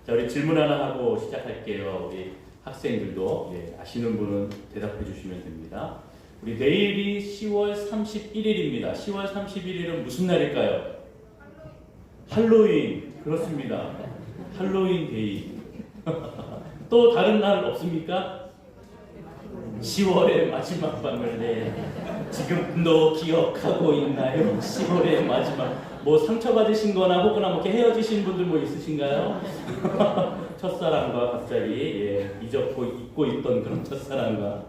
자, 우리 질문 하나 하고 시작할게요. 우리 학생들도 아시는 분은 대답해 주시면 됩니다. 우리 내일이 10월 31일입니다. 10월 31일은 무슨 날일까요? 할로윈. 그렇습니다. 할로윈 데이. 또 다른 날 없습니까? 10월의 마지막 밤을 지금도 기억하고 있나요? 10월의 마지막. 뭐 상처받으신 거나 혹은 이렇게 헤어지신 분들 뭐 있으신가요? 첫사랑과 갑자기 잊고 있던 그런 첫사랑과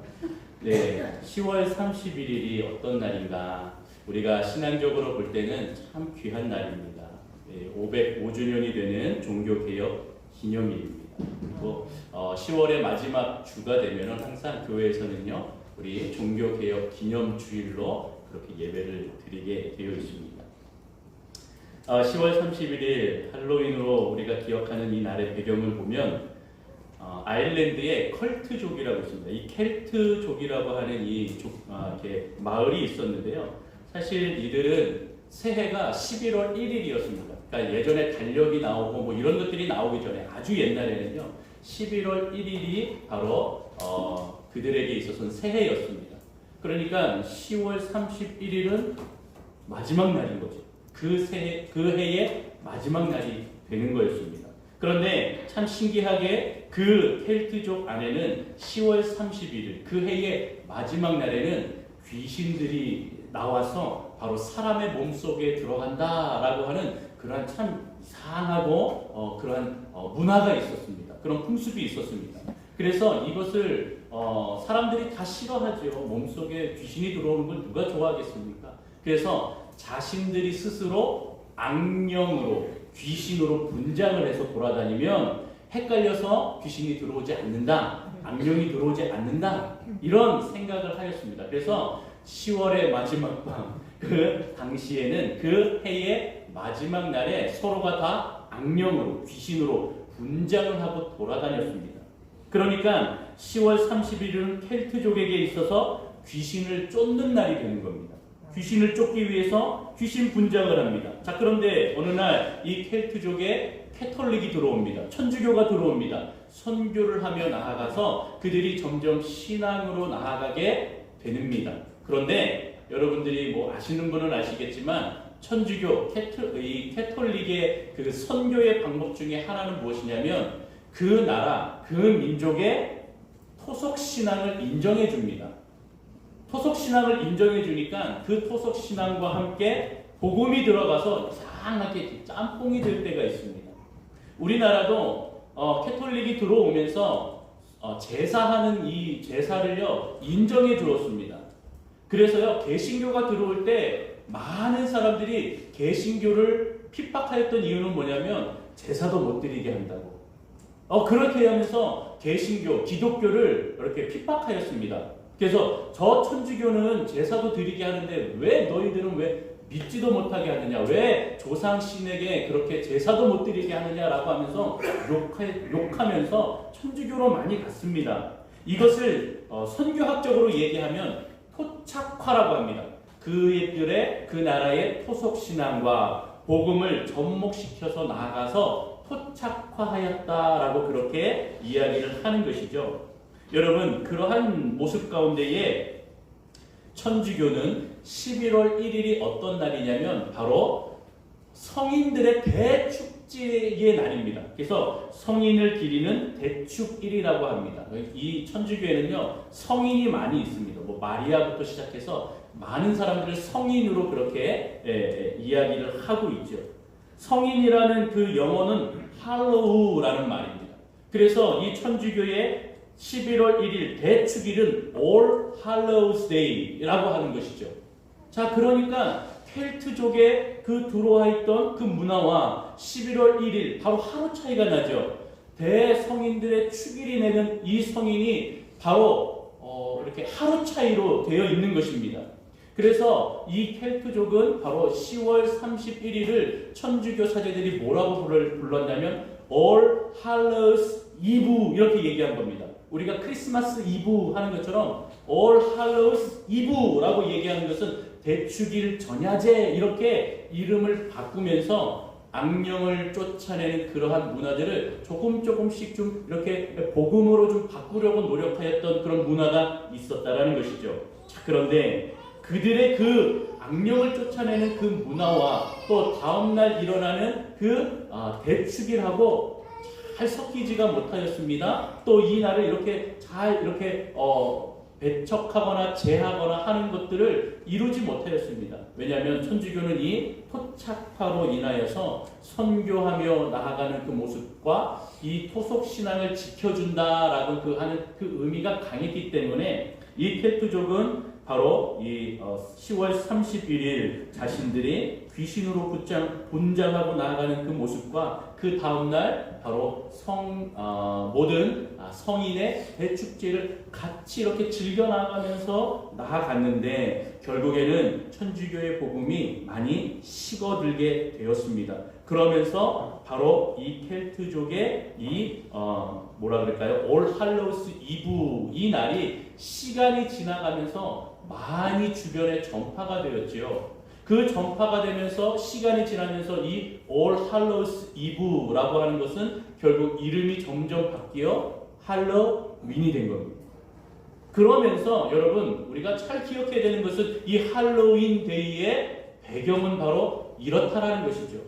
10월 31일이 어떤 날인가? 우리가 신앙적으로 볼 때는 참 귀한 날입니다. 505주년이 되는 종교개혁 기념일입니다. 그리고 10월의 마지막 주가 되면 항상 교회에서는요, 우리 종교개혁 기념주일로 그렇게 예배를 드리게 되어 있습니다. 10월 31일 할로윈으로 우리가 기억하는 이 날의 배경을 보면 아일랜드에 컬트족이라고 있습니다. 이 켈트족이라고 하는 이렇게 마을이 있었는데요. 사실 이들은 새해가 11월 1일이었습니다. 그러니까 예전에 달력이 나오고 뭐 이런 것들이 나오기 전에 아주 옛날에는요, 11월 1일이 바로 그들에게 있어서는 새해였습니다. 그러니까 10월 31일은 마지막 날인 거죠. 그 해의 마지막 날이 되는 거였습니다. 그런데 참 신기하게 그 켈트족 안에는 10월 31일 그 해의 마지막 날에는 귀신들이 나와서 바로 사람의 몸속에 들어간다라고 하는 그러한 참 이상하고 그러한 문화가 있었습니다. 그런 풍습이 있었습니다. 그래서 이것을 사람들이 다 싫어하죠. 몸속에 귀신이 들어오는 걸 누가 좋아하겠습니까? 그래서 자신들이 스스로 악령으로 귀신으로 분장을 해서 돌아다니면 헷갈려서 귀신이 들어오지 않는다, 악령이 들어오지 않는다, 이런 생각을 하였습니다. 그래서 10월의 마지막 밤, 그 당시에는 그 해의 마지막 날에 서로가 다 악령으로 귀신으로 분장을 하고 돌아다녔습니다. 그러니까 10월 31일은 켈트족에게 있어서 귀신을 쫓는 날이 되는 겁니다. 귀신을 쫓기 위해서 귀신 분장을 합니다. 자, 그런데 어느 날 이 켈트족에 캐톨릭이 들어옵니다. 천주교가 들어옵니다. 선교를 하며 나아가서 그들이 점점 신앙으로 나아가게 됩니다. 그런데 여러분들이 뭐 아시는 분은 아시겠지만 천주교, 이 캐톨릭의 그 선교의 방법 중에 하나는 무엇이냐면 그 나라, 그 민족의 토속신앙을 인정해 줍니다. 토속신앙을 인정해 주니까 그 토속신앙과 함께 복음이 들어가서 이상하게 짬뽕이 될 때가 있습니다. 우리나라도 캐톨릭이 들어오면서 제사하는 이 제사를요 인정해 주었습니다. 그래서요 개신교가 들어올 때 많은 사람들이 개신교를 핍박하였던 이유는 뭐냐면 제사도 못 드리게 한다고. 그렇게 하면서 개신교, 기독교를 이렇게 핍박하였습니다. 그래서 저 천주교는 제사도 드리게 하는데 왜 너희들은 왜 믿지도 못하게 하느냐, 왜 조상신에게 그렇게 제사도 못 드리게 하느냐라고 하면서 욕하면서 천주교로 많이 갔습니다. 이것을 선교학적으로 얘기하면 토착화라고 합니다. 그들의 그 나라의 토속신앙과 복음을 접목시켜서 나아가서 토착화하였다라고 그렇게 이야기를 하는 것이죠. 여러분, 그러한 모습 가운데에 천주교는 11월 1일이 어떤 날이냐면 바로 성인들의 대축제의 날입니다. 그래서 성인을 기리는 대축일이라고 합니다. 이 천주교에는요 성인이 많이 있습니다. 뭐 마리아부터 시작해서 많은 사람들을 성인으로 그렇게 이야기를 하고 있죠. 성인이라는 그 영어는 할로우라는 말입니다. 그래서 이 천주교의 11월 1일 대축일은 All Hallows Day라고 하는 것이죠. 자, 그러니까 켈트족에 그 들어와 있던 그 문화와 11월 1일 바로 하루 차이가 나죠. 대성인들의 축일이 내는 이 성인이 바로 이렇게 하루 차이로 되어 있는 것입니다. 그래서 이 켈트족은 바로 10월 31일을 천주교 사제들이 뭐라고 불렀냐면 All Hallows Eve 이렇게 얘기한 겁니다. 우리가 크리스마스 이브 하는 것처럼 All Hallows Eve라고 얘기하는 것은 대축일 전야제 이렇게 이름을 바꾸면서 악령을 쫓아내는 그러한 문화들을 조금씩 좀 이렇게 복음으로 좀 바꾸려고 노력하였던 그런 문화가 있었다라는 것이죠. 자, 그런데 그들의 그 악령을 쫓아내는 그 문화와 또 다음날 일어나는 그 대축일하고 잘 섞이지가 못하였습니다. 또 이 날을 이렇게 잘 이렇게 배척하거나 제하거나 하는 것들을 이루지 못하였습니다. 왜냐하면 천주교는 이 토착파로 인하여서 선교하며 나아가는 그 모습과 이 토속 신앙을 지켜준다라고 하는 그 의미가 강했기 때문에 이 켈트족은 바로 이 10월 31일 자신들이 귀신으로 분장하고 나아가는 그 모습과 그 다음날 바로 모든 성인의 대축제를 같이 이렇게 즐겨 나가면서 나아갔는데 결국에는 천주교의 복음이 많이 식어들게 되었습니다. 그러면서 바로 이 켈트족의 이 뭐라 그럴까요? 올 할로우스 이브 이 날이 시간이 지나가면서 많이 주변에 전파가 되었지요. 그 전파가 되면서 시간이 지나면서 이 올 할로우스 이브라고 하는 것은 결국 이름이 점점 바뀌어 할로윈이 된 겁니다. 그러면서 여러분 우리가 잘 기억해야 되는 것은 이 할로윈 데이의 배경은 바로 이렇다라는 것이죠.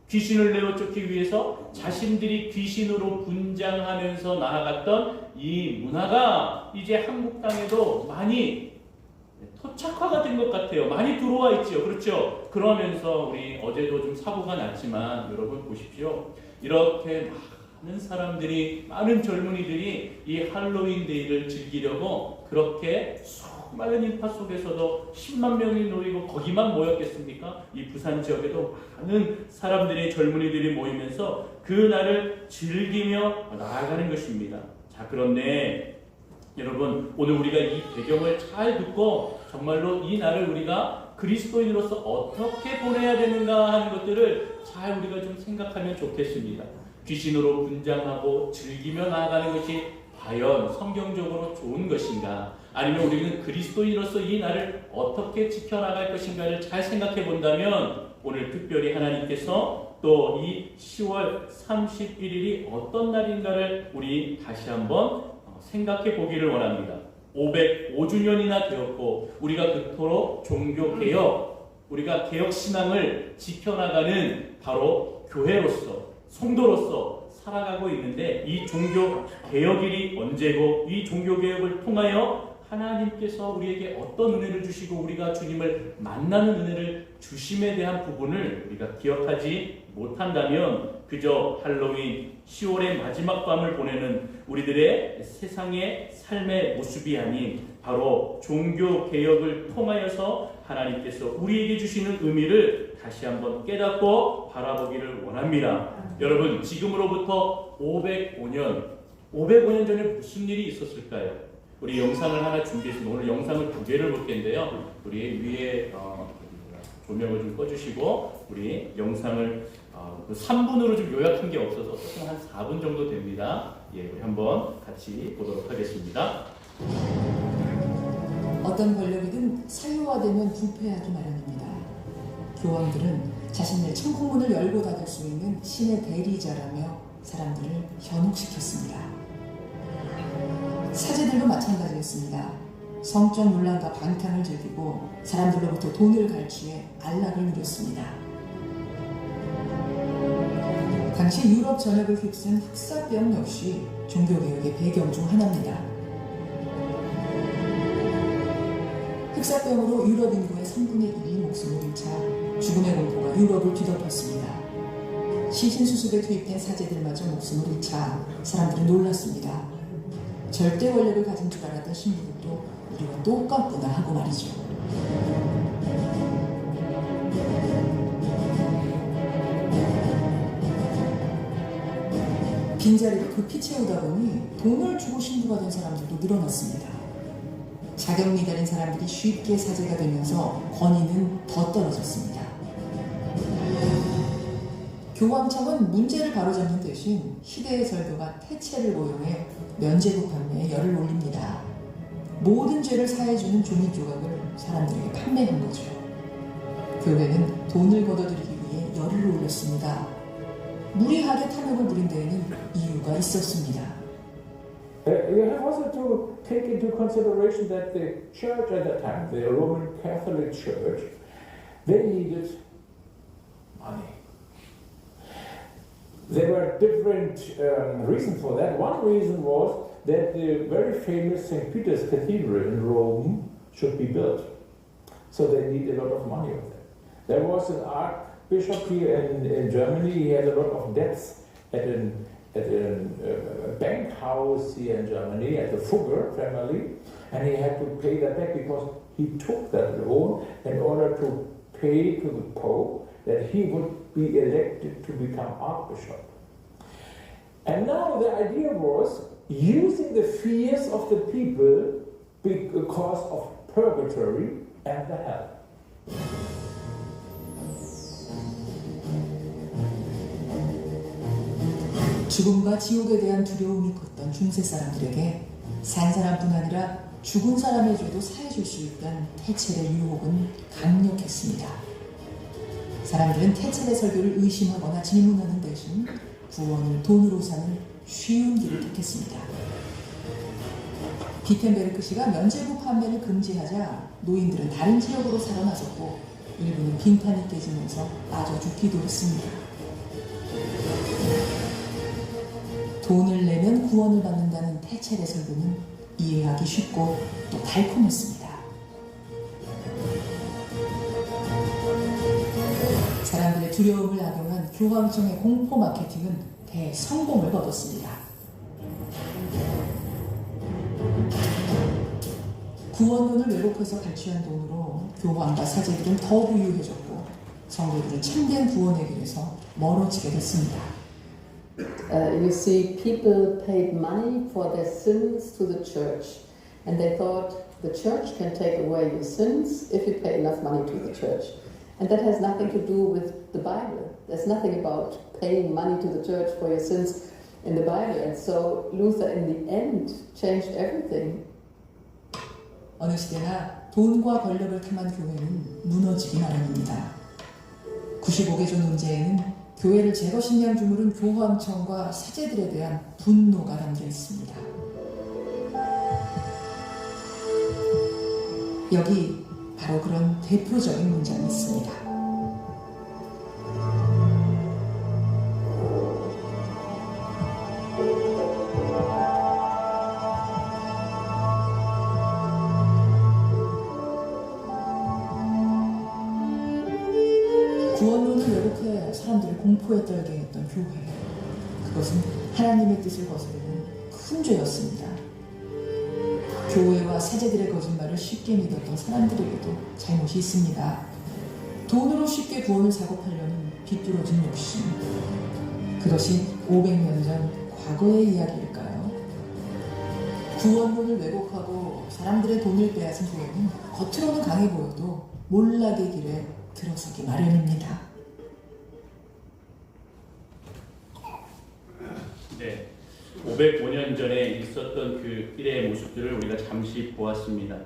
귀신을 내어쫓기 위해서 자신들이 귀신으로 분장하면서 나아갔던 이 문화가 이제 한국 땅에도 많이 토착화가 된 것 같아요. 많이 들어와 있죠. 그렇죠? 그러면서 우리 어제도 좀 사고가 났지만 여러분 보십시오. 이렇게 많은 사람들이, 많은 젊은이들이 이 할로윈 데이를 즐기려고 그렇게 수많은 인파 속에서도 10만 명이 모이고 거기만 모였겠습니까? 이 부산 지역에도 많은 사람들이, 젊은이들이 모이면서 그 날을 즐기며 나아가는 것입니다. 자, 그런데 여러분 오늘 우리가 이 배경을 잘 듣고 정말로 이 날을 우리가 그리스도인으로서 어떻게 보내야 되는가 하는 것들을 잘 우리가 좀 생각하면 좋겠습니다. 귀신으로 분장하고 즐기며 나아가는 것이 과연 성경적으로 좋은 것인가? 아니면 우리는 그리스도인으로서 이 날을 어떻게 지켜나갈 것인가를 잘 생각해 본다면 오늘 특별히 하나님께서 또 이 10월 31일이 어떤 날인가를 우리 다시 한번 생각해 보기를 원합니다. 505주년이나 되었고 우리가 그토록 종교개혁, 우리가 개혁신앙을 지켜나가는 바로 교회로서, 성도로서 살아가고 있는데 이 종교개혁일이 언제고 이 종교개혁을 통하여 하나님께서 우리에게 어떤 은혜를 주시고 우리가 주님을 만나는 은혜를 주심에 대한 부분을 우리가 기억하지 못한다면 그저 할로윈 10월의 마지막 밤을 보내는 우리들의 세상의 삶의 모습이 아닌 바로 종교개혁을 통하여서 하나님께서 우리에게 주시는 의미를 다시 한번 깨닫고 바라보기를 원합니다. 여러분 지금으로부터 505년 전에 무슨 일이 있었을까요? 우리 영상을 하나 준비했습니다. 오늘 영상을 2개를 볼 텐데요. 우리 위에 조명을 좀 꺼주시고 우리 영상을 3분으로 좀 요약한 게 없어서 조금 한 4분 정도 됩니다. 예, 우리 한번 같이 보도록 하겠습니다. 어떤 권력이든 사유화되면 부패하기 마련입니다. 교황들은 자신의 천국문을 열고 닫을 수 있는 신의 대리자라며 사람들을 현혹시켰습니다. 사제들도 마찬가지였습니다. 성적 논란과 방탕을 즐기고 사람들로부터 돈을 갈취해 안락을 누렸습니다. 당시 유럽 전역을 휩쓴 흑사병 역시 종교개혁의 배경 중 하나입니다. 흑사병으로 유럽 인구의 3분의 1이 목숨을 잃자 죽음의 공포가 유럽을 뒤덮었습니다. 시신수습에 투입된 사제들마저 목숨을 잃자 사람들은 놀랐습니다. 절대 권력을 가진 줄 알았던 신부들도 우리와 똑같구나 하고 말이죠. 빈자리를 급히 채우다 보니 돈을 주고 신부가 된 사람들도 늘어났습니다. 자격 미달인 사람들이 쉽게 사제가 되면서 권위는 더 떨어졌습니다. 교황청은 문제를 바로잡는 대신 희대의 설교가 태체를 고용해 면제부 판매에 열을 올립니다. 모든 죄를 사해주는 종이 조각을 사람들에게 판매한 거죠. 교회는 돈을 걷어들이기 위해 열을 올렸습니다. 무리하게 탐욕을 부린 데에는 이유가 있었습니다. You have also to take into consideration that the church at that time, the Roman Catholic Church, they needed money. There were different reasons for that. One reason was that the very famous St. Peter's Cathedral in Rome should be built. So they need a lot of money of that. There was an archbishop here in Germany, he had a lot of debts at a bank house here in Germany, at the Fugger family, and he had to pay that back because he took that loan in order to pay to the Pope that he would be elected to become archbishop. And now the idea was using the fears of the people because of purgatory and the hell. 죽음과 지옥에 대한 두려움이 컸던 중세 사람들에게 산 사람뿐 아니라 죽은 사람의 죄도 사해줄 수 있다는 태첼의 유혹은 강력했습니다. 사람들은 태첼의 설교를 의심하거나 질문하는 대신 구원을 돈으로 사는 쉬운 길을 택했습니다. 비텐베르크 씨가 면제부 판매를 금지하자 노인들은 다른 지역으로 살아나섰고 일부는 빈탄이 깨지면서 빠져 죽기도 했습니다. 돈을 내면 구원을 받는다는 태첼의 설교는 이해하기 쉽고 또 달콤했습니다. 사람들의 두려움을 악용한 교황청의 공포 마케팅은 대성공을 거뒀습니다. 구원론을 왜곡해서 발취한 돈으로 교황과 사제들은 더 부유해졌고 성도들은 참된 구원의 길에서 멀어지게 됐습니다. You see, people paid money for their sins to the church, and they thought the church can take away your sins if you pay enough money to the church. And that has nothing to do with the Bible. There's nothing about paying money to the church for your sins in the Bible. And so Luther, in the end, changed everything. 어느 시대나 돈과 권력을 탐한 교회는 무너지기 마련입니다. 95개조 논제에는 교회를 제거식량 주물은 교황청과 사제들에 대한 분노가 담겨 있습니다. 여기 바로 그런 대표적인 문장이 있습니다. 구원론을 왜곡해 사람들을 공포에 떨게 했던 교회. 그것은 하나님의 뜻을 거스르는 큰 죄였습니다. 교회와 사제들의 거짓말을 쉽게 믿었던 사람들에게도 잘못이 있습니다. 돈으로 쉽게 구원을 사고 팔려는 비뚤어진 욕심. 그것이 500년 전 과거의 이야기일까요? 구원론을 왜곡하고 사람들의 돈을 빼앗은 교회는 겉으로는 강해 보여도 몰락의 길에 들어서기 마련입니다. 네, 505년 전에 있었던 그 일의 모습들을 우리가 잠시 보았습니다.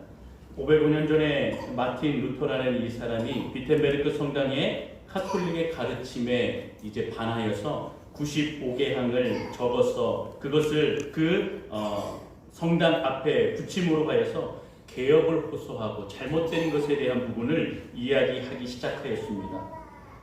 505년 전에 마틴 루터라는 이 사람이 비텐베르크 성당의 카톨릭의 가르침에 이제 반하여서 95개항을 적어서 그것을 성당 앞에 붙임으로 하여서 개혁을 호소하고 잘못된 것에 대한 부분을 이야기하기 시작하였습니다.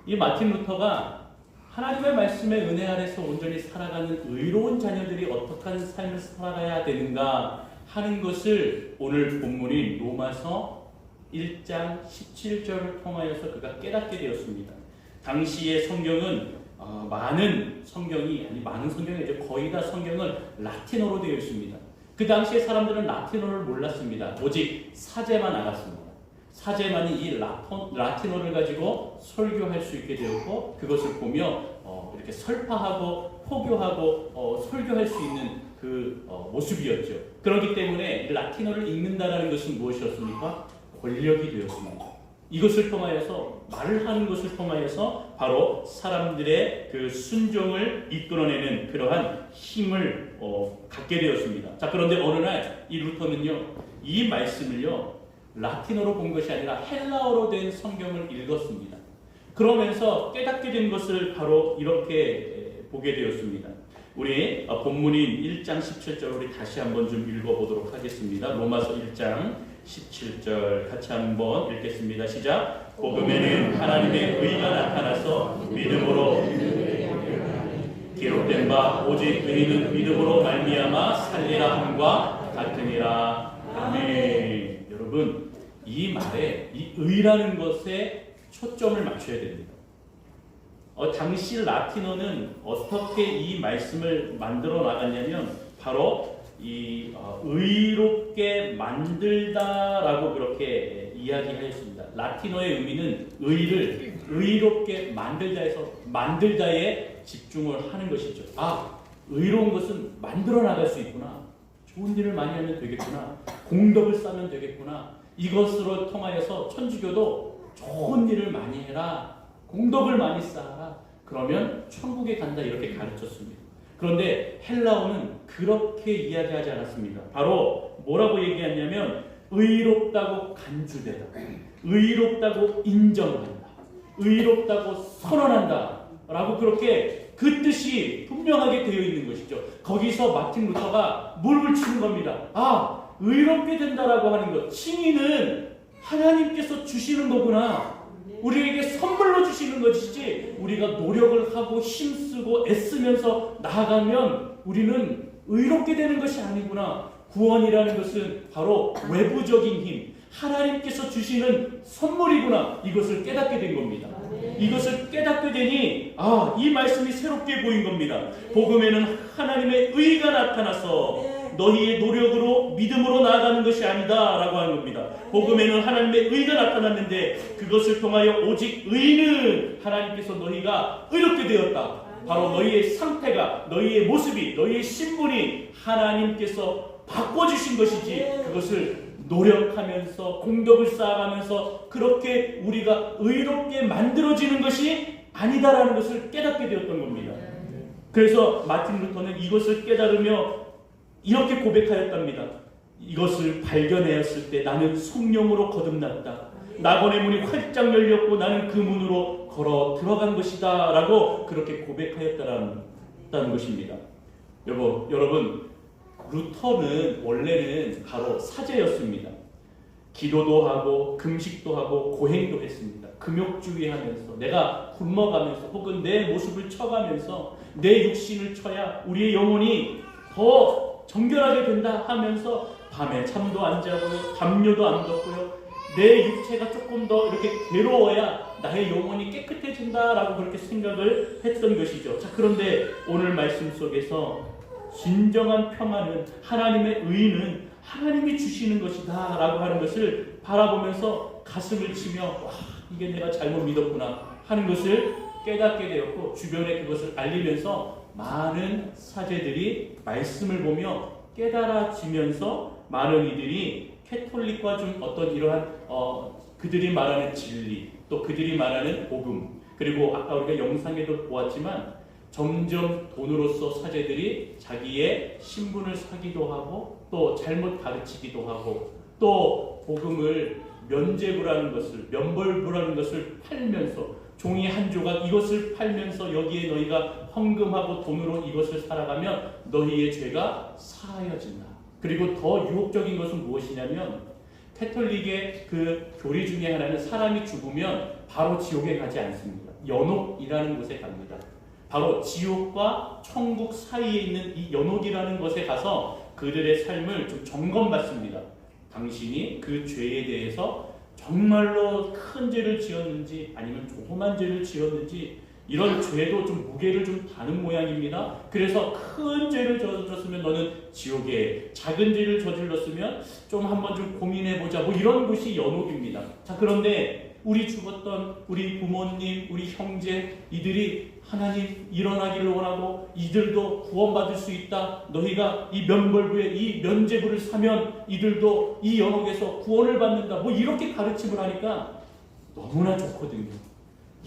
이 마틴 루터가 하나님의 말씀의 은혜 아래서 온전히 살아가는 의로운 자녀들이 어떻게 하는 삶을 살아가야 되는가 하는 것을 오늘 본문인 로마서 1장 17절을 통하여서 그가 깨닫게 되었습니다. 당시의 성경은 많은 성경이 이제 거의 다 성경은 라틴어로 되어 있습니다. 그 당시에 사람들은 라틴어를 몰랐습니다. 오직 사제만 알았습니다. 사제만이 이 라틴어를 가지고 설교할 수 있게 되었고 그것을 보며 이렇게 설파하고 포교하고 설교할 수 있는 그 모습이었죠. 그렇기 때문에 라틴어를 읽는다라는 것은 무엇이었습니까? 권력이 되었습니다. 이것을 통하여서 말을 하는 것을 통하여서 바로 사람들의 그 순종을 이끌어내는 그러한 힘을 갖게 되었습니다. 자, 그런데 어느 날 이 루터는요, 이 말씀을요 라틴어로 본 것이 아니라 헬라어로 된 성경을 읽었습니다. 그러면서 깨닫게 된 것을 바로 이렇게 보게 되었습니다. 우리 본문인 1장 17절 우리 다시 한번 좀 읽어보도록 하겠습니다. 로마서 1장 17절 같이 한번 읽겠습니다. 시작. 복음에는 하나님의 의가 나타나서 믿음으로 기록된 바 오직 의인은 믿음으로 말미암아 살리라 함과 같으니라. 아멘. 여러분, 이 말에 이 의라는 것에 초점을 맞춰야 됩니다. 당시 라틴어는 어떻게 이 말씀을 만들어 나갔냐면 바로 이 의롭게 만들다라고 그렇게 이야기하였습니다. 라틴어의 의미는 의를 의롭게 만들다에서 만들다에 집중을 하는 것이죠. 의로운 것은 만들어 나갈 수 있구나. 좋은 일을 많이 하면 되겠구나. 공덕을 쌓으면 되겠구나. 이것으로 통하여서 천주교도 좋은 일을 많이 해라. 공덕을 많이 쌓아라. 그러면 천국에 간다. 이렇게 가르쳤습니다. 그런데 헬라어는 그렇게 이야기하지 않았습니다. 바로 뭐라고 얘기했냐면 의롭다고 간주되다. 의롭다고 인정한다. 의롭다고 선언한다. 라고 그렇게 그 뜻이 분명하게 되어 있는 것이죠. 거기서 마틴 루터가 뭘 붙이는 겁니다. 의롭게 된다라고 하는 것. 칭의는 하나님께서 주시는 거구나. 우리에게 선물로 주시는 것이지 우리가 노력을 하고 힘쓰고 애쓰면서 나아가면 우리는 의롭게 되는 것이 아니구나. 구원이라는 것은 바로 외부적인 힘, 하나님께서 주시는 선물이구나. 이것을 깨닫게 된 겁니다. 이것을 깨닫게 되니 이 말씀이 새롭게 보인 겁니다. 복음에는 하나님의 의가 나타나서 너희의 노력으로 믿음으로 나아가는 것이 아니다 라고 하는 겁니다. 복음에는 하나님의 의가 나타났는데 그것을 통하여 오직 의는 하나님께서 너희가 의롭게 되었다. 바로 너희의 상태가, 너희의 모습이, 너희의 신분이 하나님께서 바꿔주신 것이지 그것을 노력하면서 공덕을 쌓아가면서 그렇게 우리가 의롭게 만들어지는 것이 아니다라는 것을 깨닫게 되었던 겁니다. 그래서 마틴 루터는 이것을 깨달으며 이렇게 고백하였답니다. 이것을 발견하였을 때 나는 성령으로 거듭났다. 낙원의 문이 활짝 열렸고 나는 그 문으로 걸어 들어간 것이다 라고 그렇게 고백하였다는 것입니다. 여러분 루터는 원래는 바로 사제였습니다. 기도도 하고 금식도 하고 고행도 했습니다. 금욕주의하면서 내가 굶어가면서 혹은 내 모습을 쳐가면서 내 육신을 쳐야 우리의 영혼이 더 정결하게 된다 하면서 밤에 잠도 안 자고요. 담요도 안 덮고요. 내 육체가 조금 더 이렇게 괴로워야 나의 영혼이 깨끗해진다라고 그렇게 생각을 했던 것이죠. 자, 그런데 오늘 말씀 속에서 진정한 평안은 하나님의 의는 하나님이 주시는 것이다 라고 하는 것을 바라보면서 가슴을 치며 이게 내가 잘못 믿었구나 하는 것을 깨닫게 되었고 주변에 그것을 알리면서 많은 사제들이 말씀을 보며 깨달아지면서 많은 이들이 캐톨릭과 좀 어떤 이러한 그들이 말하는 진리 또 그들이 말하는 복음 그리고 아까 우리가 영상에도 보았지만 점점 돈으로서 사제들이 자기의 신분을 사기도 하고 또 잘못 가르치기도 하고 또 복음을 면죄부라는 것을 면벌부라는 것을 팔면서 종이 한 조각 이것을 팔면서 여기에 너희가 헌금하고 돈으로 이것을 살아가면 너희의 죄가 사하여진다. 그리고 더 유혹적인 것은 무엇이냐면 캐톨릭의 그 교리 중에 하나는 사람이 죽으면 바로 지옥에 가지 않습니다. 연옥이라는 곳에 갑니다. 바로 지옥과 천국 사이에 있는 이 연옥이라는 곳에 가서 그들의 삶을 좀 점검받습니다. 당신이 그 죄에 대해서 정말로 큰 죄를 지었는지 아니면 조그만 죄를 지었는지 이런 죄도 좀 무게를 좀 다는 모양입니다. 그래서 큰 죄를 저질렀으면 너는 지옥에, 작은 죄를 저질렀으면 좀 한번 좀 고민해보자. 뭐 이런 것이 연옥입니다. 자, 그런데 우리 죽었던 우리 부모님, 우리 형제 이들이 하나님 일어나기를 원하고 이들도 구원받을 수 있다. 너희가 이 면벌부에 이 면죄부를 사면 이들도 이 연옥에서 구원을 받는다. 뭐 이렇게 가르침을 하니까 너무나 좋거든요.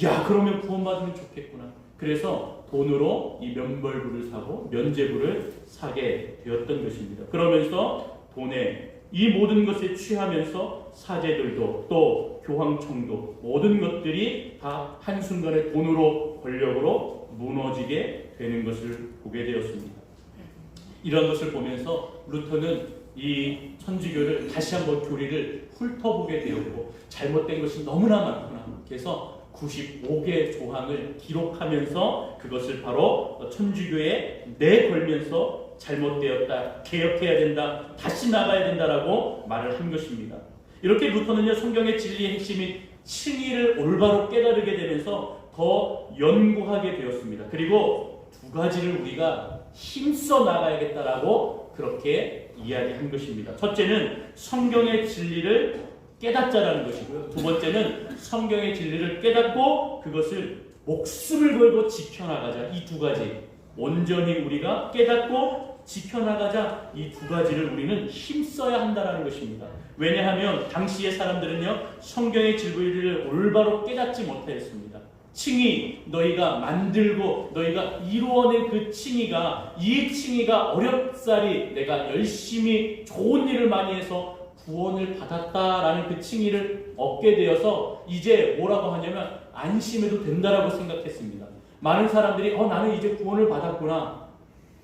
야, 그러면 구원받으면 좋겠구나. 그래서 돈으로 이 면벌부를 사고 면죄부를 사게 되었던 것입니다. 그러면서 돈에 이 모든 것에 취하면서 사제들도 또 교황청도 모든 것들이 다 한순간에 돈으로 권력으로 무너지게 이루어지게 되는 것을 보게 되었습니다. 이런 것을 보면서 루터는 이 천주교를 다시 한번 교리를 훑어보게 되었고 잘못된 것이 너무나 많구나. 그래서 95개 조항을 기록하면서 그것을 바로 천주교에 내걸면서 잘못되었다, 개혁해야 된다, 다시 나가야 된다라고 말을 한 것입니다. 이렇게 루터는요, 성경의 진리의 핵심인 칭의를 올바로 깨달게 되면서 더 연구하게 되었습니다. 그리고 두 가지를 우리가 힘써 나가야겠다라고 그렇게 이야기한 것입니다. 첫째는 성경의 진리를 깨닫자라는 것이고요. 두 번째는 성경의 진리를 깨닫고 그것을 목숨을 걸고 지켜나가자. 이 두 가지 온전히 우리가 깨닫고 지켜나가자. 이 두 가지를 우리는 힘써야 한다는 것입니다. 왜냐하면 당시의 사람들은요, 성경의 진리를 올바로 깨닫지 못하였습니다. 칭의, 너희가 만들고 너희가 이루어낸 그 칭의가, 이 칭의가 어렵사리 내가 열심히 좋은 일을 많이 해서 구원을 받았다라는 그 칭의를 얻게 되어서 이제 뭐라고 하냐면 안심해도 된다라고 생각했습니다. 많은 사람들이 나는 이제 구원을 받았구나,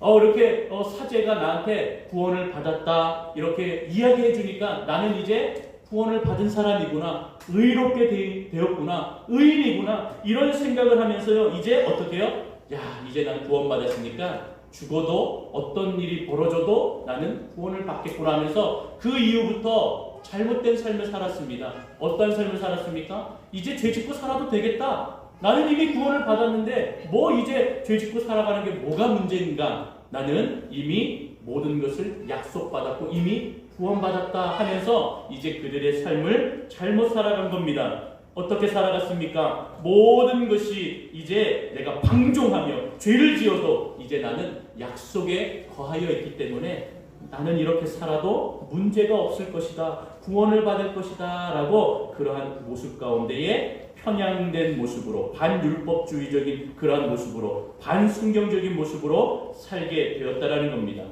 이렇게 사제가 나한테 구원을 받았다 이렇게 이야기해 주니까 나는 이제 구원을 받은 사람이구나, 의롭게 되었구나, 의인이구나, 이런 생각을 하면서요, 이제 어떻게 해요? 이제 난 구원받았으니까 죽어도 어떤 일이 벌어져도 나는 구원을 받겠구나 하면서 그 이후부터 잘못된 삶을 살았습니다. 어떤 삶을 살았습니까? 이제 죄짓고 살아도 되겠다. 나는 이미 구원을 받았는데 뭐 이제 죄짓고 살아가는 게 뭐가 문제인가? 나는 이미 모든 것을 약속받았고 이미 구원받았다 하면서 이제 그들의 삶을 잘못 살아간 겁니다. 어떻게 살아갔습니까? 모든 것이 이제 내가 방종하며 죄를 지어도 이제 나는 약속에 거하여 있기 때문에 나는 이렇게 살아도 문제가 없을 것이다, 구원을 받을 것이다 라고 그러한 모습 가운데에 편향된 모습으로, 반율법주의적인 그러한 모습으로, 반순경적인 모습으로 살게 되었다라는 겁니다.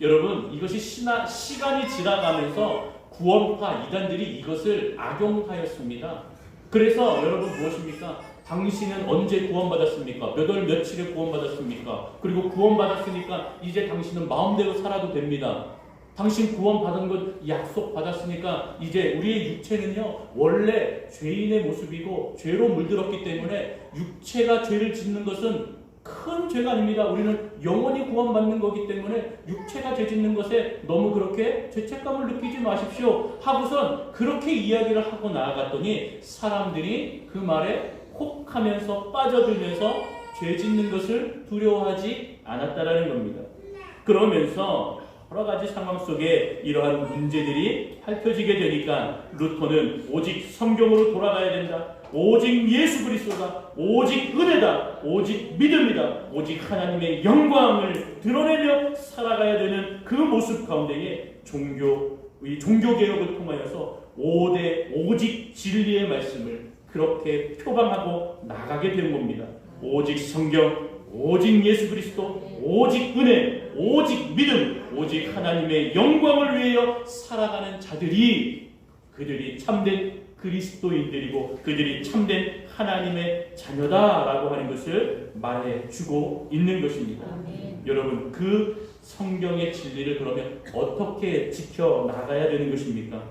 여러분, 이것이 시간이 지나가면서 구원파 이단들이 이것을 악용하였습니다. 그래서 여러분 무엇입니까? 당신은 언제 구원받았습니까? 몇 월 며칠에 구원받았습니까? 그리고 구원받았으니까 이제 당신은 마음대로 살아도 됩니다. 당신 구원받은 것 약속받았으니까 이제 우리의 육체는요, 원래 죄인의 모습이고 죄로 물들었기 때문에 육체가 죄를 짓는 것은 큰 죄가 아닙니다. 우리는 영원히 구원받는 거기 때문에 육체가 죄 짓는 것에 너무 그렇게 죄책감을 느끼지 마십시오 하고선 그렇게 이야기를 하고 나아갔더니 사람들이 그 말에 혹 하면서 빠져들면서 죄 짓는 것을 두려워하지 않았다라는 겁니다. 그러면서 여러 가지 상황 속에 이러한 문제들이 밝혀지게 되니까 루터는 오직 성경으로 돌아가야 된다, 오직 예수 그리스도다, 오직 은혜다, 오직 믿음이다, 오직 하나님의 영광을 드러내며 살아가야 되는 그 모습 가운데에 종교개혁을 통하여서 오직 진리의 말씀을 그렇게 표방하고 나가게 된 겁니다. 오직 성경, 오직 예수 그리스도, 오직 은혜, 오직 믿음, 오직 하나님의 영광을 위하여 살아가는 자들이 그들이 참된 그리스도인들이고 그들이 참된 하나님의 자녀다라고 하는 것을 말해주고 있는 것입니다. 여러분, 그 성경의 진리를 그러면 어떻게 지켜나가야 되는 것입니까?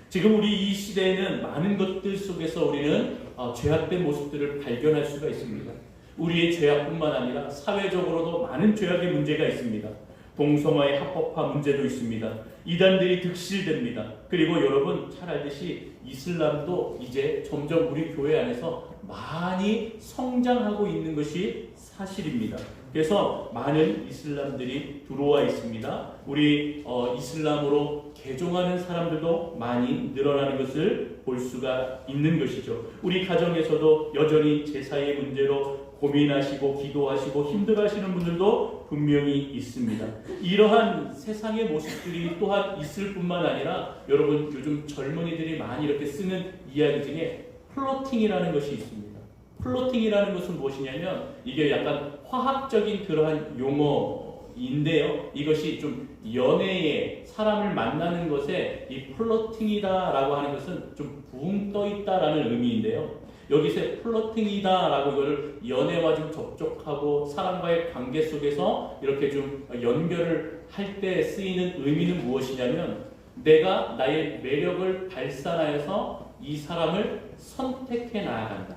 지금 우리 이 시대에는 많은 것들 속에서 우리는 죄악된 모습들을 발견할 수가 있습니다. 우리의 죄악뿐만 아니라 사회적으로도 많은 죄악의 문제가 있습니다. 동성화의 합법화 문제도 있습니다. 이단들이 득실됩니다. 그리고 여러분 잘 알듯이 이슬람도 이제 점점 우리 교회 안에서 많이 성장하고 있는 것이 사실입니다. 그래서 많은 이슬람들이 들어와 있습니다. 우리 이슬람으로 개종하는 사람들도 많이 늘어나는 것을 볼 수가 있는 것이죠. 우리 가정에서도 여전히 제사의 문제로 고민하시고 기도하시고 힘들어하시는 분들도 분명히 있습니다. 이러한 세상의 모습들이 또한 있을 뿐만 아니라 여러분 요즘 젊은이들이 많이 이렇게 쓰는 이야기 중에 플로팅이라는 것이 있습니다. 플로팅이라는 것은 무엇이냐면 이게 약간 화학적인 그러한 용어인데요. 이것이 좀 연애에 사람을 만나는 것에 이 플로팅이다라고 하는 것은 좀 붕 떠 있다라는 의미인데요. 여기서 플러팅이다라고 이거를 연애와 좀 접촉하고 사람과의 관계 속에서 이렇게 좀 연결을 할 때 쓰이는 의미는 무엇이냐면 내가 나의 매력을 발산하여서 이 사람을 선택해 나아간다.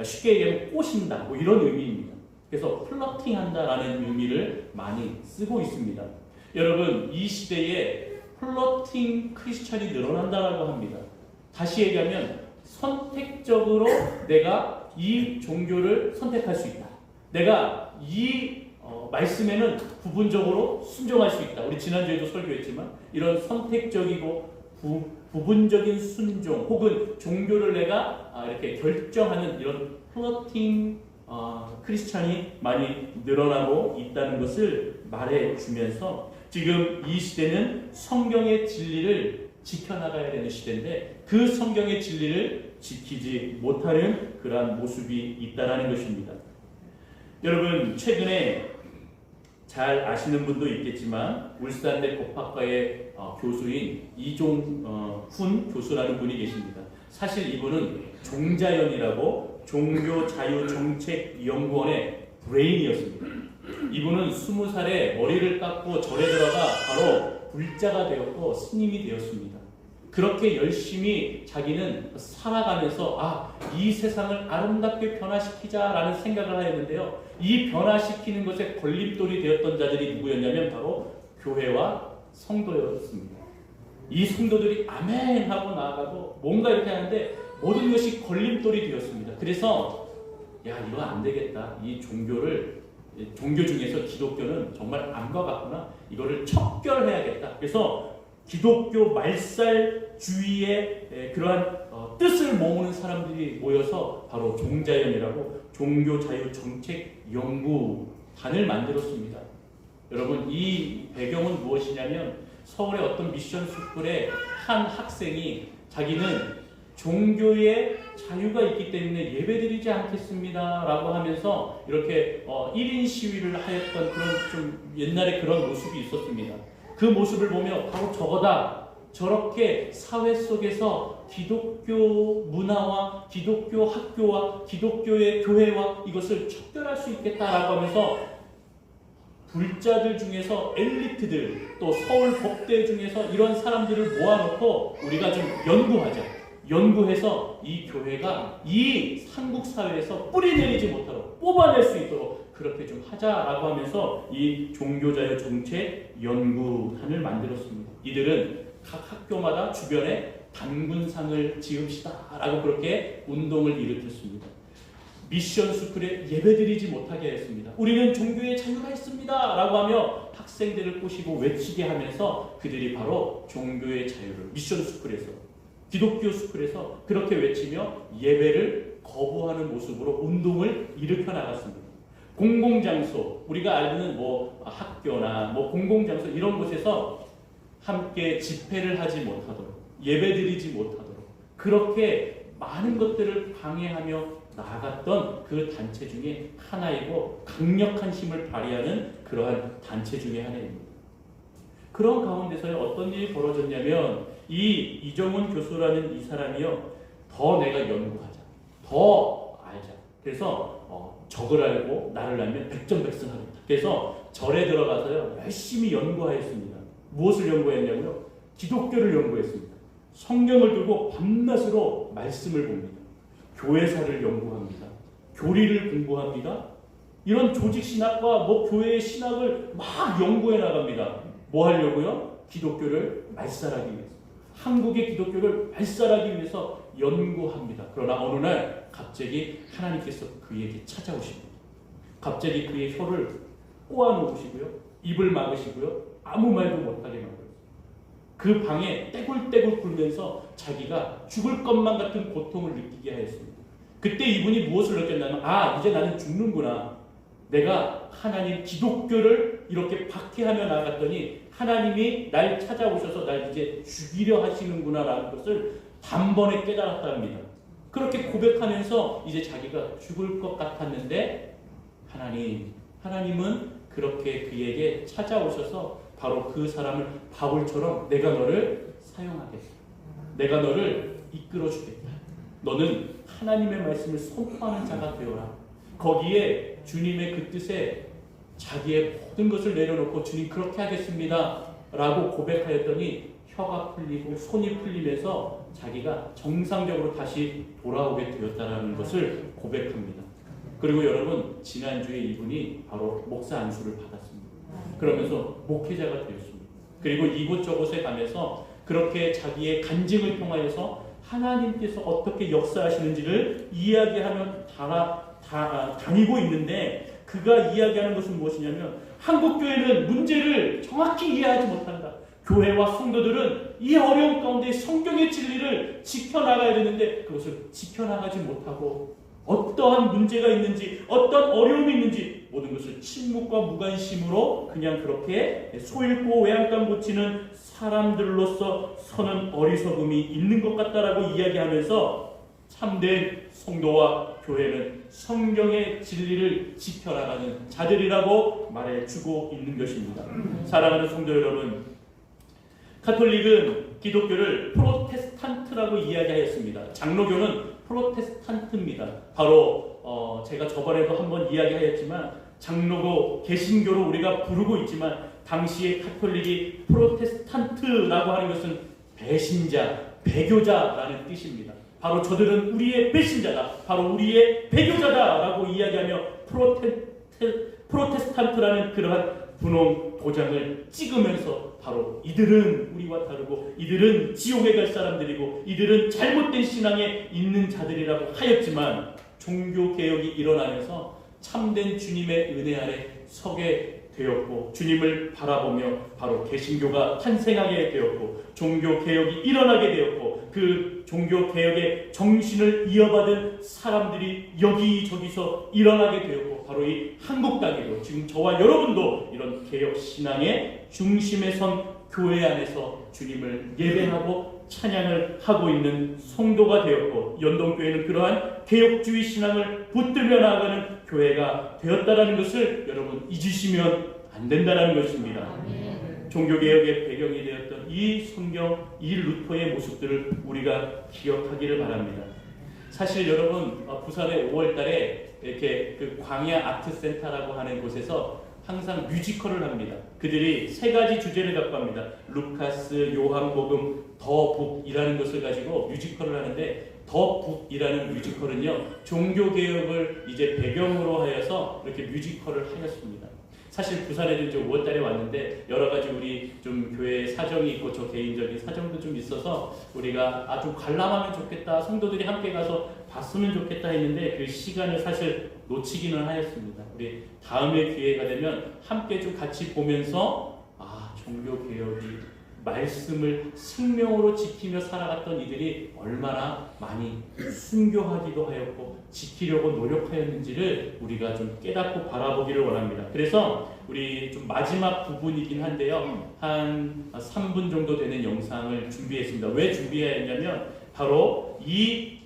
쉽게 얘기하면 꼬신다. 뭐 이런 의미입니다. 그래서 플러팅한다라는 의미를 많이 쓰고 있습니다. 여러분, 이 시대에 플러팅 크리스찬이 늘어난다라고 합니다. 다시 얘기하면 선택적으로 내가 이 종교를 선택할 수 있다. 내가 이 말씀에는 부분적으로 순종할 수 있다. 우리 지난주에도 설교했지만 이런 선택적이고 부분적인 순종 혹은 종교를 내가 이렇게 결정하는 이런 플러팅 크리스찬이 많이 늘어나고 있다는 것을 말해주면서 지금 이 시대는 성경의 진리를 지켜나가야 되는 시대인데 그 성경의 진리를 지키지 못하는 그러한 모습이 있다는 것입니다. 여러분, 최근에 잘 아시는 분도 있겠지만 울산대 법학과의 교수인 이종훈 교수라는 분이 계십니다. 사실 이분은 종자연이라고 종교자유정책연구원의 브레인이었습니다. 이분은 20살에 머리를 깎고 절에 들어가 바로 불자가 되었고 스님이 되었습니다. 그렇게 열심히 자기는 살아가면서 이 세상을 아름답게 변화시키자라는 생각을 하였는데요. 이 변화시키는 것에 걸림돌이 되었던 자들이 누구였냐면 바로 교회와 성도였습니다. 이 성도들이 아멘 하고 나아가고 뭔가 이렇게 하는데 모든 것이 걸림돌이 되었습니다. 그래서 이거 안 되겠다. 이 종교 중에서 기독교는 정말 암과 같구나. 이거를 척결해야겠다. 그래서 기독교 말살주의의 그러한 뜻을 모으는 사람들이 모여서 바로 종자연이라고 종교자유정책연구단을 만들었습니다. 여러분, 이 배경은 무엇이냐면 서울의 어떤 미션 스쿨의 한 학생이 자기는 종교의 자유가 있기 때문에 예배드리지 않겠습니다 라고 하면서 이렇게 1인 시위를 하였던 그런 좀 옛날에 그런 모습이 있었습니다. 그 모습을 보며 바로 저거다. 저렇게 사회 속에서 기독교 문화와 기독교 학교와 기독교의 교회와 이것을 척결할 수 있겠다라고 하면서 불자들 중에서 엘리트들 또 서울 법대 중에서 이런 사람들을 모아놓고 우리가 좀 연구해서 이 교회가 이 한국 사회에서 뿌리 내리지 못하도록 뽑아낼 수 있도록 그렇게 좀 하자라고 하면서 이 종교자유정책연구단을 만들었습니다. 이들은 각 학교마다 주변에 단군상을 지읍시다라고 그렇게 운동을 일으켰습니다. 미션 스쿨에 예배드리지 못하게 했습니다. 우리는 종교의 자유가 있습니다 라고 하며 학생들을 꼬시고 외치게 하면서 그들이 바로 종교의 자유를 미션 스쿨에서 기독교 스쿨에서 그렇게 외치며 예배를 거부하는 모습으로 운동을 일으켜 나갔습니다. 공공장소, 우리가 알는 학교나 공공장소 이런 곳에서 함께 집회를 하지 못하도록 예배드리지 못하도록 그렇게 많은 것들을 방해하며 나아갔던 그 단체 중에 하나이고 강력한 힘을 발휘하는 그러한 단체 중에 하나입니다. 그런 가운데서 어떤 일이 벌어졌냐면 이 이정훈 교수라는 이 사람이요, 더 내가 연구하자, 더 알자. 그래서 적을 알고 나를 알면 백전백승하겠다. 그래서 절에 들어가서요 열심히 연구하였습니다. 무엇을 연구했냐고요? 기독교를 연구했습니다. 성경을 들고 밤낮으로 말씀을 봅니다. 교회사를 연구합니다. 교리를 공부합니다. 이런 조직신학과 교회의 신학을 막 연구해 나갑니다. 뭐 하려고요? 기독교를 말살하기 위해서. 한국의 기독교를 말살하기 위해서 연구합니다. 그러나 어느 날 갑자기 하나님께서 그에게 찾아오십니다. 갑자기 그의 혀를 꼬아놓으시고요. 입을 막으시고요. 아무 말도 못하게 만들었어요. 그 방에 떼굴떼굴 굴면서 자기가 죽을 것만 같은 고통을 느끼게 하였습니다. 그때 이분이 무엇을 느꼈냐면 이제 나는 죽는구나. 내가 하나님 기독교를 이렇게 박해하며 나아갔더니 하나님이 날 찾아오셔서 날 이제 죽이려 하시는구나 라는 것을 단번에 깨달았다 합니다. 그렇게 고백하면서 이제 자기가 죽을 것 같았는데 하나님은 그렇게 그에게 찾아오셔서 바로 그 사람을 바울처럼 내가 너를 사용하겠다. 내가 너를 이끌어 주겠다. 너는 하나님의 말씀을 선포하는 자가 되어라. 거기에 주님의 그 뜻에 자기의 모든 것을 내려놓고 주님 그렇게 하겠습니다 라고 고백하였더니 혀가 풀리고 손이 풀리면서 자기가 정상적으로 다시 돌아오게 되었다는 것을 고백합니다. 그리고 여러분, 지난주에 이분이 바로 목사 안수를 받았습니다. 그러면서 목회자가 되었습니다. 그리고 이곳저곳에 가면서 그렇게 자기의 간증을 통하여서 하나님께서 어떻게 역사하시는지를 이야기하며 다니고 있는데, 그가 이야기하는 것은 무엇이냐면 한국교회는 문제를 정확히 이해하지 못한다. 교회와 성도들은 이 어려운 가운데 성경의 진리를 지켜나가야 되는데 그것을 지켜나가지 못하고 어떠한 문제가 있는지 어떤 어려움이 있는지 모든 것을 침묵과 무관심으로 그냥 그렇게 소잃고 외양간 고치는 사람들로서 서는 어리석음이 있는 것 같다라고 이야기하면서 참된 성도와 교회는 성경의 진리를 지켜나가는 자들이라고 말해주고 있는 것입니다. 사랑하는 성도 여러분, 카톨릭은 기독교를 프로테스탄트라고 이야기하였습니다. 장로교는 프로테스탄트입니다. 바로 제가 저번에도 한번 이야기하였지만 장로교, 개신교로 우리가 부르고 있지만 당시의 카톨릭이 프로테스탄트라고 하는 것은 배신자, 배교자라는 뜻입니다. 바로 저들은 우리의 배신자다, 바로 우리의 배교자다라고 이야기하며 프로테스탄트라는 그러한 분홍 도장을 찍으면서 바로 이들은 우리와 다르고 이들은 지옥에 갈 사람들이고 이들은 잘못된 신앙에 있는 자들이라고 하였지만, 종교개혁이 일어나면서 참된 주님의 은혜 아래 서게 되었고 주님을 바라보며 바로 개신교가 탄생하게 되었고 종교개혁이 일어나게 되었고 그 종교개혁의 정신을 이어받은 사람들이 여기저기서 일어나게 되었고 바로 이 한국 땅에도 지금 저와 여러분도 이런 개혁신앙의 중심에 선 교회 안에서 주님을 예배하고 찬양을 하고 있는 성도가 되었고, 연동교회는 그러한 개혁주의 신앙을 붙들며 나아가는 교회가 되었다는 것을 여러분 잊으시면 안 된다는 것입니다. 종교개혁의 배경이 되었던 이 성경, 이 루터의 모습들을 우리가 기억하기를 바랍니다. 사실 여러분, 부산에 5월달에 이렇게 그 광야 아트센터라고 하는 곳에서 항상 뮤지컬을 합니다. 그들이 세 가지 주제를 갖고 합니다. 루카스, 요한복음, 더 북이라는 것을 가지고 뮤지컬을 하는데, 더 북이라는 뮤지컬은요, 종교개혁을 이제 배경으로 하여서 이렇게 뮤지컬을 하였습니다. 사실 부산에도 이제 5월달에 왔는데 여러 가지 우리 좀 교회 사정이 있고 저 개인적인 사정도 좀 있어서 우리가 아주 관람하면 좋겠다, 성도들이 함께 가서 봤으면 좋겠다 했는데 그 시간을 사실 놓치기는 하였습니다. 우리 다음에 기회가 되면 함께 좀 같이 보면서 종교개혁이 말씀을 생명으로 지키며 살아갔던 이들이 얼마나 많이 순교하기도 하였고 지키려고 노력하였는지를 우리가 좀 깨닫고 바라보기를 원합니다. 그래서 우리 좀 마지막 부분이긴 한데요, 한 3분 정도 되는 영상을 준비했습니다. 왜 준비했냐면 바로 이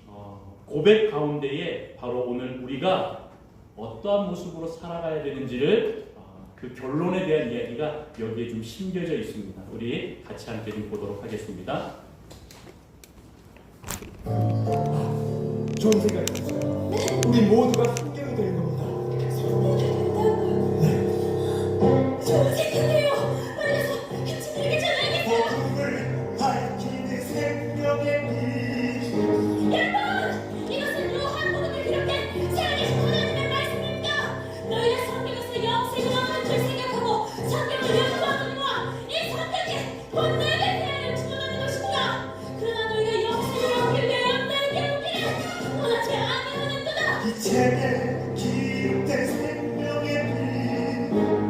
고백 가운데에 바로 오늘 우리가 어떠한 모습으로 살아가야 되는지를 그 결론에 대한 이야기가 여기에 좀 심겨져 있습니다. 우리 같이 함께 좀 보도록 하겠습니다. 좋은 생각이 있어요. 우리 모두가 성경이 되는 겁니다. 좋은 생각이에요. 빨라서 힘들게 전화하겠어요. 어둠을 밝히는 생명의 빛. 여러분, 이것은 요한복음에 기록된 살아계신 하나님의 말씀입니다. 너희가 성경에서 영생을 얻는 줄 생각하고 성경을 연구하느니와 이 성경이 곧 내게 대하여 주문하는 것입니다. 그러나 너희가 영생을 얻기 위하여 내게 오기를 원하지 아니하는도다. 이 책에 기록된 생명의 빛.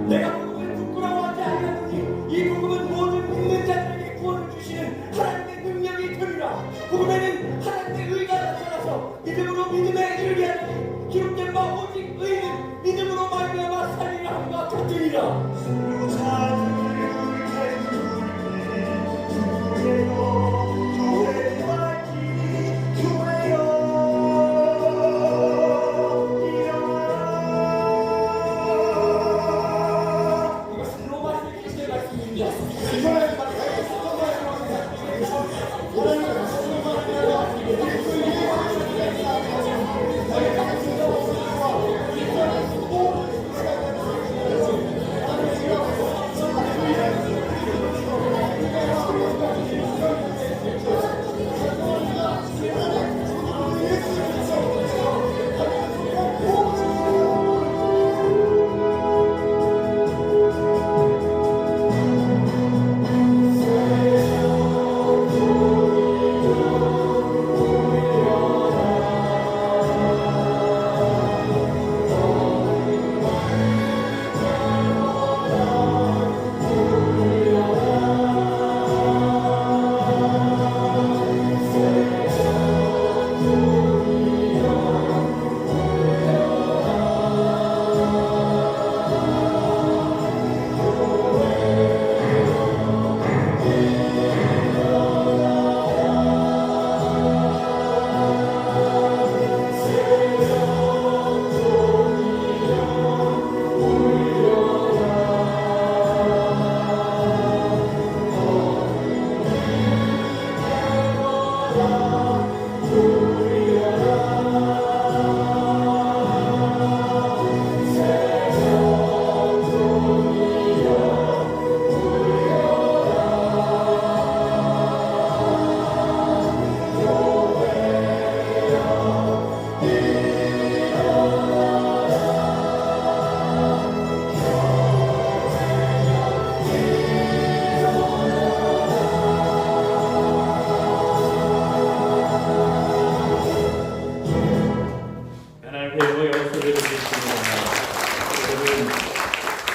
내가 복음을 부끄러워하지 아니하노니 이 복음은 모든 믿는 자들에게 구원을 주시는 하나님의 능력이 되리라. 복음에는 하나님의 의가 나타나서 믿음으로 믿음에 이르게 하니 기록된 바 오직 의는 믿음으로 말미암아 살리라 함과 같으리라. 이것은 로마서 1절 말씀입니다. 이번에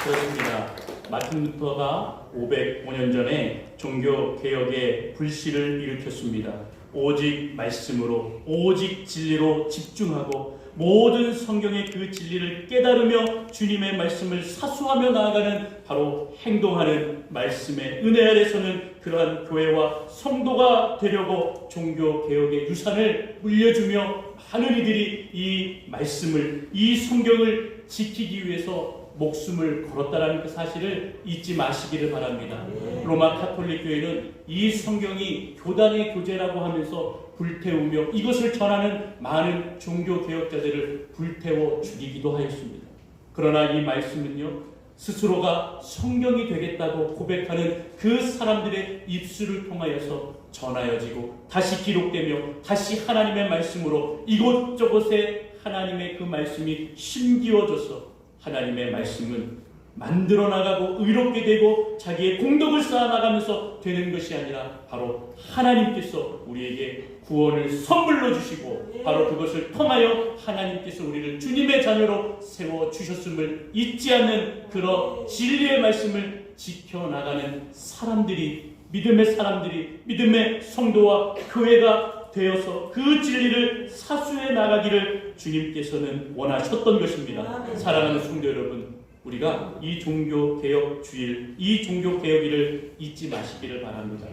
그렇습니다. 마틴 루터가 505년 전에 종교 개혁의 불씨를 일으켰습니다. 오직 말씀으로, 오직 진리로 집중하고 모든 성경의 그 진리를 깨달으며 주님의 말씀을 사수하며 나아가는, 바로 행동하는 말씀의 은혜 아래서는 그러한 교회와 성도가 되려고 종교 개혁의 유산을 물려주며 많은 이들이 이 말씀을, 이 성경을 지키기 위해서 목숨을 걸었다라는 그 사실을 잊지 마시기를 바랍니다. 로마 카톨릭 교회는 이 성경이 교단의 교제라고 하면서 불태우며 이것을 전하는 많은 종교 개혁자들을 불태워 죽이기도 하였습니다. 그러나 이 말씀은요, 스스로가 성경이 되겠다고 고백하는 그 사람들의 입술을 통하여서 전하여지고 다시 기록되며 다시 하나님의 말씀으로 이곳저곳에 하나님의 그 말씀이 심기워져서 하나님의 말씀은 만들어 나가고 의롭게 되고 자기의 공덕을 쌓아 나가면서 되는 것이 아니라 바로 하나님께서 우리에게 구원을 선물로 주시고 바로 그것을 통하여 하나님께서 우리를 주님의 자녀로 세워 주셨음을 잊지 않는 그런 진리의 말씀을 지켜나가는 사람들이, 믿음의 사람들이, 믿음의 성도와 교회가 되어서 그 진리를 사수해 나가기를 주님께서는 원하셨던 것입니다. 사랑하는 성도 여러분, 우리가 이 종교개혁 주일, 이 종교개혁일을 잊지 마시기를 바랍니다.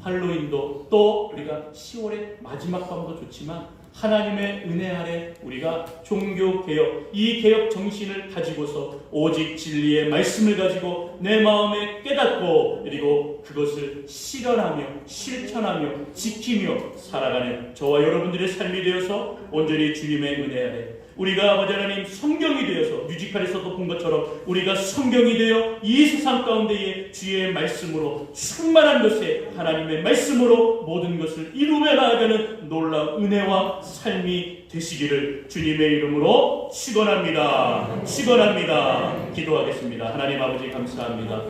할로윈도 또 우리가 10월의 마지막 밤도 좋지만 하나님의 은혜 아래 우리가 종교개혁, 이 개혁 정신을 가지고서 오직 진리의 말씀을 가지고 내 마음에 깨닫고 그리고 그것을 실현하며 실천하며 지키며 살아가는 저와 여러분들의 삶이 되어서 온전히 주님의 은혜 아래 우리가 아버지 하나님 성경이 되어서, 뮤지컬에서도 본 것처럼 우리가 성경이 되어 이 세상 가운데에 주의 말씀으로 충만한 것에 하나님의 말씀으로 모든 것을 이루며 나아가는 놀라운 은혜와 삶이 되시기를 주님의 이름으로 축원합니다. 축원합니다. 기도하겠습니다. 하나님 아버지 감사합니다.